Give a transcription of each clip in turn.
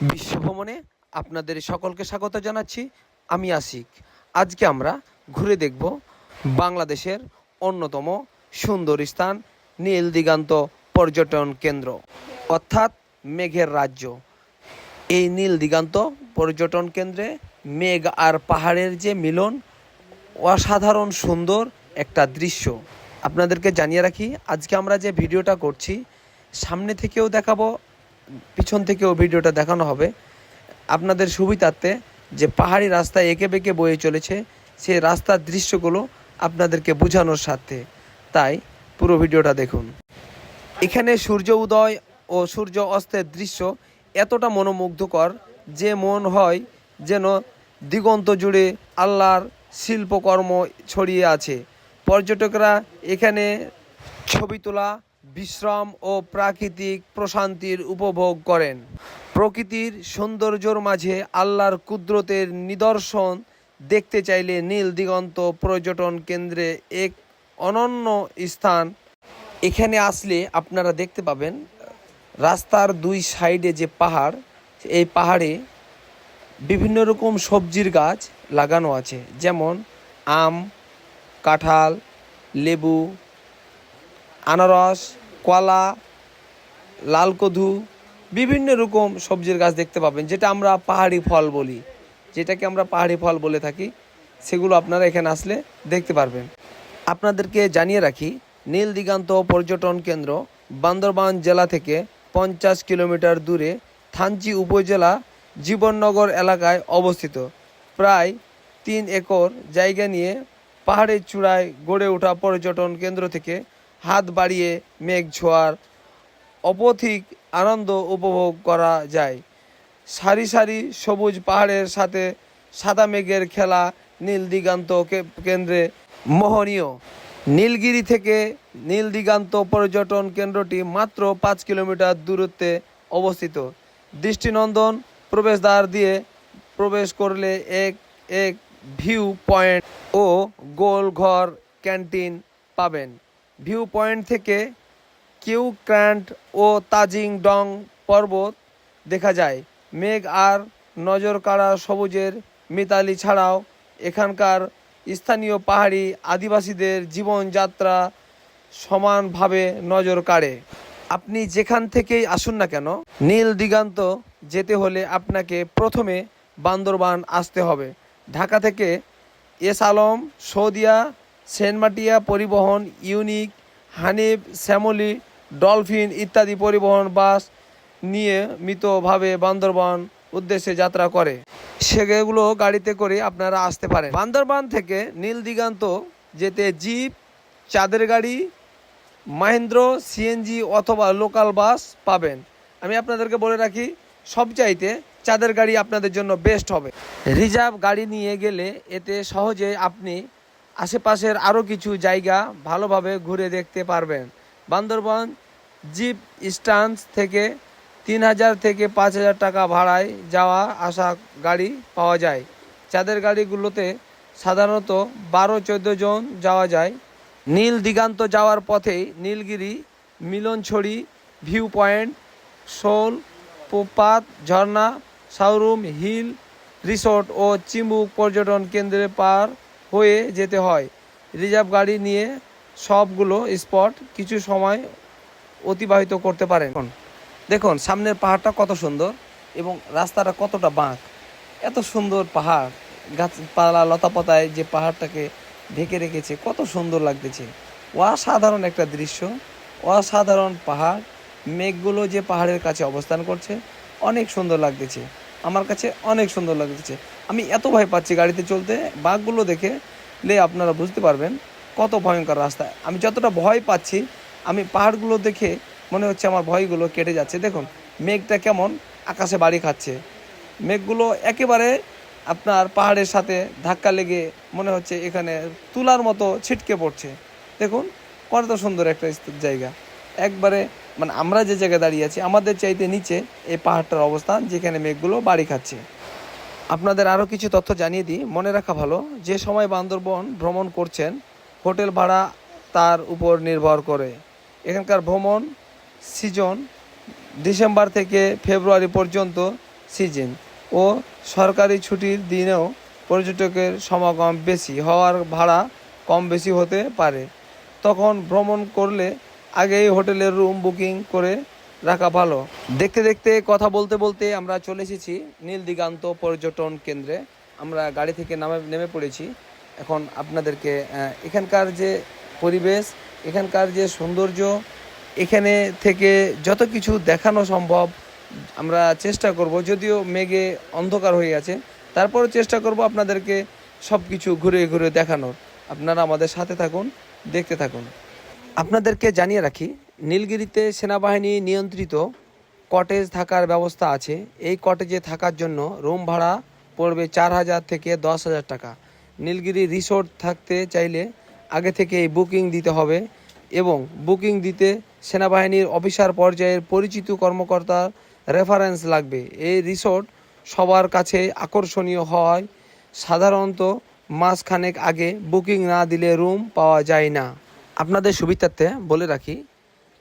বিশ্ব ভ্রমণে আপনাদের সকলকে স্বাগত জানাচ্ছি। আমি আশিক। আজকে আমরা ঘুরে দেখব বাংলাদেশের অন্যতম সুন্দর স্থান নীল দিগান্ত পর্যটন কেন্দ্র, অর্থাৎ মেঘের রাজ্য। এই নীল দিগান্ত পর্যটন কেন্দ্রে মেঘ আর পাহাড়ের যে মিলন, অসাধারণ সুন্দর একটা দৃশ্য। আপনাদেরকে জানিয়ে রাখি, আজকে আমরা যে ভিডিওটা করছি, সামনে থেকেও দেখাবো, পিছন থেকেও ভিডিওটা দেখানো হবে আপনাদের সুবিধার্থে। যে পাহাড়ি রাস্তা এঁকে বেঁকে বয়ে চলেছে, সেই রাস্তার দৃশ্যগুলো আপনাদেরকে বোঝানোর স্বার্থে, তাই পুরো ভিডিওটা দেখুন। এখানে সূর্য উদয় ও সূর্য অস্তের দৃশ্য এতটা মনোমুগ্ধকর যে মন হয় যেন দিগন্ত জুড়ে আল্লাহর শিল্পকর্ম ছড়িয়ে আছে। পর্যটকরা এখানে ছবি তোলা, বিশ্রাম ও প্রাকৃতিক প্রশান্তির উপভোগ করেন। প্রকৃতির সৌন্দর্যের মাঝে আল্লাহর কুদরতের নিদর্শন দেখতে চাইলে নীল দিগন্ত পর্যটন কেন্দ্রে এক অনন্য স্থান। এখানে আসলে আপনারা দেখতে পাবেন রাস্তার দুই সাইডে যে পাহাড়, এই পাহাড়ে বিভিন্ন রকম সবজির গাছ লাগানো আছে, যেমন আম, কাঁঠাল, লেবু, আনারস, কলা, লালকদু, বিভিন্ন রকম সবজির গাছ দেখতে পাবেন, যেটা আমরা পাহাড়ি ফল বলি, যেটাকে আমরা পাহাড়ি ফল বলে থাকি। সেগুলো আপনারা এখানে আসলে দেখতে পারবেন। আপনাদেরকে জানিয়ে রাখি, নীল দিগান্ত পর্যটন কেন্দ্র বান্দরবান জেলা থেকে 50 কিলোমিটার দূরে থানচি উপজেলা জীবননগর এলাকায় অবস্থিত। প্রায় 3 একর জায়গা নিয়ে পাহাড়ের চূড়ায় গড়ে ওঠা পর্যটন কেন্দ্র থেকে হাত বাড়িয়ে মেঘ ছোঁয়ার অপথিক আনন্দ উপভোগ করা যায়। সারি সারি সবুজ পাহাড়ের সাথে সাদা মেঘের খেলা নীল দিগান্ত কেন্দ্রে মোহনীয়। নীলগিরি থেকে নীল দিগান্ত পর্যটন কেন্দ্রটি মাত্র 5 কিলোমিটার দূরত্বে অবস্থিত। দৃষ্টিনন্দন প্রবেশদ্বার দিয়ে প্রবেশ করলে এক এক ভিউ পয়েন্ট ও গোল ঘর ক্যান্টিন পাবেন। ভিউ পয়েন্ট থেকে কিউ ক্র্যান্ট ও তাজিং ডং পর্বত দেখা যায়। মেঘ আর নজর কাড়া সবুজের মিতালি ছাড়াও এখানকার স্থানীয় পাহাড়ি আদিবাসীদের জীবনযাত্রা সমানভাবে নজর কাড়ে। আপনি যেখান থেকেই আসুন না কেন, নীল দিগান্ত যেতে হলে আপনাকে প্রথমে বান্দরবান আসতে হবে। ঢাকা থেকে এস আলম, সৌদিয়া, সেনমাটিয়া পরিবহন, ইউনিক, হানিফ, শ্যামলী, ডলফিন ইত্যাদি পরিবহন বাস নিয়মিতভাবে বান্দরবান উদ্দেশ্যে যাত্রা করে। সেগুলো গাড়িতে করে আপনারা আসতে পারেন। বান্দরবান থেকে নীল দিগান্ত যেতে জিপ, চাঁদের গাড়ি, মাহেন্দ্র, সিএনজি অথবা লোকাল বাস পাবেন। আমি আপনাদেরকে বলে রাখি, সবচাইতে চাঁদের গাড়ি আপনাদের জন্য বেস্ট হবে। রিজার্ভ গাড়ি নিয়ে গেলে এতে সহজে আপনি আশেপাশের আরও কিছু জায়গা ভালোভাবে ঘুরে দেখতে পারবেন। বান্দরবান জিপ স্ট্যান্ড থেকে 3000 থেকে 5000 টাকা ভাড়ায় যাওয়া আসা গাড়ি পাওয়া যায়। চাঁদের গাড়িগুলোতে সাধারণত 12-14 জন যাওয়া যায়। নীল দিগান্ত যাওয়ার পথেই নীলগিরি, মিলনছড়ি, ভিউ পয়েন্ট, শোল, প্রপাত, ঝর্ণা, শাওরুম হিল রিসোর্ট ও চিম্বুক পর্যটন কেন্দ্রে পার হয়ে যেতে হয়। রিজার্ভ গাড়ি নিয়ে সবগুলো স্পট কিছু সময় অতিবাহিত করতে পারেন। দেখুন সামনের পাহাড়টা কত সুন্দর এবং রাস্তাটা কতটা বাঁক। এত সুন্দর পাহাড়, গাছপালা লতাপাতায় যে পাহাড়টাকে ঢেকে রেখেছে, কত সুন্দর লাগতেছে। অসাধারণ একটা দৃশ্য, অসাধারণ পাহাড়। মেঘগুলো যে পাহাড়ের কাছে অবস্থান করছে, অনেক সুন্দর লাগতেছে। আমার কাছে অনেক সুন্দর লাগতেছে। আমি এত ভয় পাচ্ছি গাড়িতে চলতে, বাঘগুলো দেখে আপনারা বুঝতে পারবেন কত ভয়ঙ্কর রাস্তা। আমি যতটা ভয় পাচ্ছি, আমি পাহাড়গুলো দেখে মনে হচ্ছে আমার ভয়গুলো কেটে যাচ্ছে। দেখুন মেঘটা কেমন আকাশে বাড়ি খাচ্ছে। মেঘগুলো একেবারে আপনার পাহাড়ের সাথে ধাক্কা লেগে মনে হচ্ছে এখানে তুলার মতো ছিটকে পড়ছে। দেখুন কত সুন্দর একটা জায়গা। একবারে মানে আমরা যে জায়গায় দাঁড়িয়ে আছি, আমাদের চাইতে নিচে এই পাহাড়টার অবস্থান, যেখানে মেঘগুলো বাড়ি খাচ্ছে। আপনাদের আরও কিছু তথ্য জানিয়ে দিই, মনে রাখা ভালো। যে সময় বান্দরবন ভ্রমণ করছেন, হোটেল ভাড়া তার উপর নির্ভর করে। এখানকার ভ্রমণ সিজন ডিসেম্বর থেকে ফেব্রুয়ারি পর্যন্ত সিজন ও সরকারি ছুটির দিনেও পর্যটকের সমাগম বেশি হওয়ার ভাড়া কম বেশি হতে পারে। তখন ভ্রমণ করলে আগেই হোটেলের রুম বুকিং করে রাখা ভালো। দেখতে দেখতে কথা বলতে বলতে আমরা চলে এসেছি নীল দিগান্ত পর্যটন কেন্দ্রে। আমরা গাড়ি থেকে নেমে পড়েছি। এখন আপনাদেরকে এখানকার যে পরিবেশ, এখানকার যে সৌন্দর্য, এখানে থেকে যত কিছু দেখানো সম্ভব আমরা চেষ্টা করব। যদিও মেঘে অন্ধকার হয়ে গেছে, তারপরও চেষ্টা করব আপনাদেরকে সব কিছু ঘুরে ঘুরে দেখানোর। আপনারা আমাদের সাথে থাকুন, দেখতে থাকুন। আপনাদেরকে জানিয়ে রাখি, নীলগিরিতে সেনাবাহিনী নিয়ন্ত্রিত কটেজ থাকার ব্যবস্থা আছে। এই কটেজে থাকার জন্য রুম ভাড়া পড়বে 4,000 থেকে 10,000 টাকা। নীলগিরি রিসোর্ট থাকতে চাইলে আগে থেকেই বুকিং দিতে হবে এবং বুকিং দিতে সেনাবাহিনীর অফিসার পর্যায়ের পরিচিত কর্মকর্তার রেফারেন্স লাগবে। এই রিসোর্ট সবার কাছে আকর্ষণীয় হয়। সাধারণত মাসখানেক আগে বুকিং না দিলে রুম পাওয়া যায় না। আপনাদের সুবিধার্থে বলে রাখি,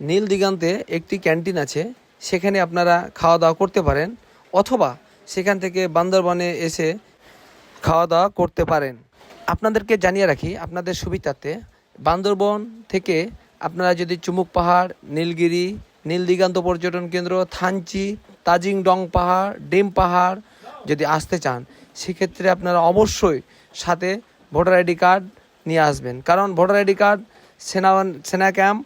নীল দিগান্তে একটি ক্যান্টিন আছে, সেখানে আপনারা খাওয়া দাওয়া করতে পারেন অথবা সেখান থেকে বান্দরবানে এসে খাওয়া দাওয়া করতে পারেন। আপনাদেরকে জানিয়ে রাখি আপনাদের সুবিধার্থে, বান্দরবন থেকে আপনারা যদি চুমুক পাহাড়, নীলগিরি, নীল দিগান্ত পর্যটন কেন্দ্র, থানচি, তাজিং ডং পাহাড়, ডিম পাহাড় যদি আসতে চান, সেক্ষেত্রে আপনারা অবশ্যই সাথে ভোটার আইডি কার্ড নিয়ে আসবেন। কারণ ভোটার আইডি কার্ড সেনা ক্যাম্প,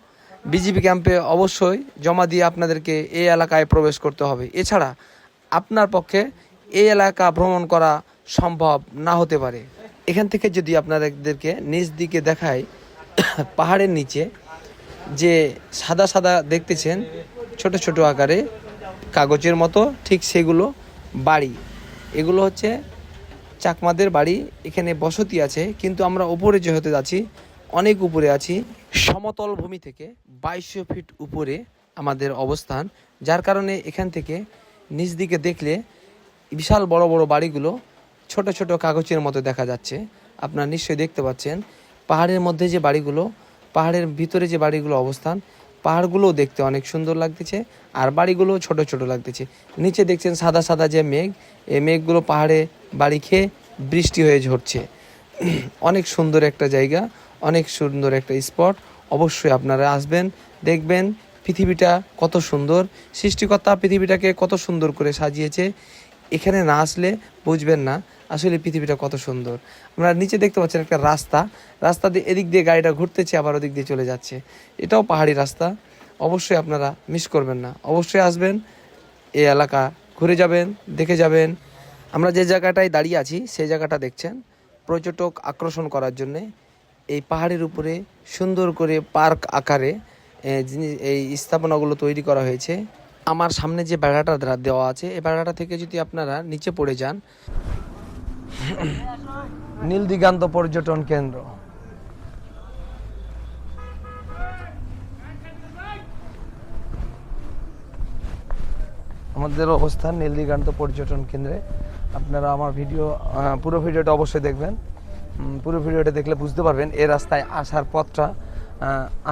বিজিবি ক্যাম্পে অবশ্যই জমা দিয়ে আপনাদেরকে এই এলাকায় প্রবেশ করতে হবে। এছাড়া আপনার পক্ষে এই এলাকা ভ্রমণ করা সম্ভব না হতে পারে। এখান থেকে যদি আপনাদেরকে নিচ দিকে দেখায়, পাহাড়ের নিচে যে সাদা সাদা দেখতেছেন ছোট ছোট আকারে কাগজের মতো, ঠিক সেগুলো বাড়ি। এগুলো হচ্ছে চাকমাদের বাড়ি। এখানে বসতি আছে, কিন্তু আমরা উপরে যেহেতু যাচ্ছি, অনেক উপরে আছি। সমতল ভূমি থেকে 2200 ফিট উপরে আমাদের অবস্থান, যার কারণে এখান থেকে নিচ দিকে দেখলে বিশাল বড় বড় বাড়িগুলো ছোট ছোট কাগজের মতো দেখা যাচ্ছে। আপনারা নিশ্চয়ই দেখতে পাচ্ছেন পাহাড়ের মধ্যে যে বাড়িগুলো, পাহাড়ের ভিতরে যে বাড়িগুলো অবস্থান, পাহাড়গুলোও দেখতে অনেক সুন্দর লাগতেছে আর বাড়িগুলো ছোট ছোট লাগতেছে। নিচে দেখছেন সাদা সাদা যে মেঘ, এই মেঘগুলো পাহাড়ে বাড়ি খেয়ে বৃষ্টি হয়ে ঝরছে। অনেক সুন্দর একটা জায়গা, অনেক সুন্দর একটা স্পট। অবশ্যই আপনারা আসবেন, দেখবেন পৃথিবীটা কত সুন্দর। সৃষ্টিকর্তা পৃথিবীটাকে কত সুন্দর করে সাজিয়েছে। এখানে না আসলে বুঝবেন না আসলে পৃথিবীটা কত সুন্দর। আমরা নিচে দেখতে পাচ্ছেন একটা রাস্তা দিয়ে এদিক দিয়ে গাড়িটা ঘুরতেছে, আবার ওদিক দিয়ে চলে যাচ্ছে। এটাও পাহাড়ি রাস্তা। অবশ্যই আপনারা মিস করবেন না, অবশ্যই আসবেন, এই এলাকা ঘুরে যাবেন, দেখে যাবেন। আমরা যে জায়গাটায় দাঁড়িয়ে আছি সেই জায়গাটা দেখছেন পর্যটক আকর্ষণ করার জন্যে এই পাহাড়ের উপরে সুন্দর করে পার্ক আকারে এই স্থাপনাগুলো তৈরি করা হয়েছে। আমার সামনে যে বেড়াটা দেওয়া আছে, এই বেড়াটা থেকে যদি আপনারা নিচে পড়ে যান, নীল দিগান্ত পর্যটন কেন্দ্র। আমাদের অবস্থান নীল দিগান্ত পর্যটন কেন্দ্রে। আপনারা আমার পুরো ভিডিওটা অবশ্যই দেখবেন। পুরো ভিডিওটা দেখলে বুঝতে পারবেন এই রাস্তায় আসার পথটা,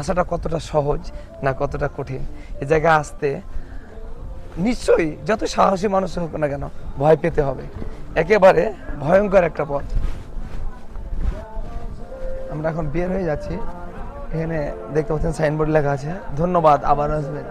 আসাটা কতটা সহজ না কতটা কঠিন। এ জায়গায় আসতে নিশ্চয়ই যত সাহসী মানুষ হোক না কেন ভয় পেতে হবে। একেবারে ভয়ঙ্কর একটা পথ। আমরা এখন বের হয়ে যাচ্ছি। এখানে দেখতে পাচ্ছেন সাইনবোর্ড লেখা আছে, ধন্যবাদ, আবার আসবেন।